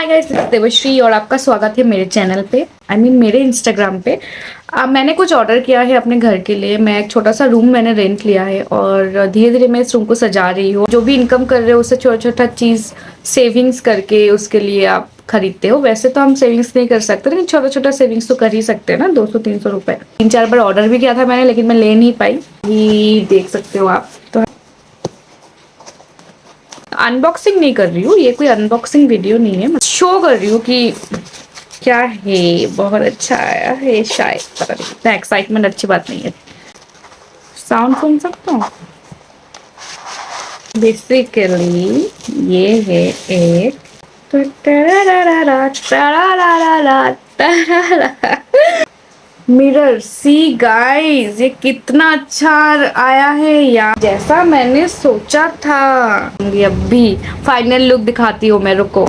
Hi guys, Devshri और आपका स्वागत है मेरे चैनल पे। मेरे इंस्टाग्राम पे। मैंने कुछ ऑर्डर किया है अपने घर के लिए। मैं एक छोटा सा रूम मैंने रेंट लिया है और धीरे धीरे मैं इस रूम को सजा रही हूँ। जो भी इनकम कर रहे हो उससे छोटा छोटा चीज सेविंग्स करके उसके लिए आप खरीदते हो। वैसे तो हम सेविंग्स नहीं कर सकते, लेकिन छोटा छोटा सेविंग्स तो कर ही सकते हैं ना। 200-300 रुपए 3-4 बार ऑर्डर भी किया था मैंने, लेकिन मैं ले नहीं पाई। ये देख सकते हो आप। तो अनबॉक्सिंग नहीं कर रही हूँ, ये कोई अनबॉक्सिंग वीडियो नहीं है। मैं शो कर रही हूँ कि क्या है। बहुत अच्छा आया है शायद, पता नहीं। इतना एक्साइटमेंट अच्छी बात नहीं है। साउंड सुन सकता हूँ। बेसिकली ये है एक मिरर। सी गाइस, ये कितना अच्छा आया है यार, जैसा मैंने सोचा था। ये अभी फाइनल लुक दिखाती हूँ मैं, रुको।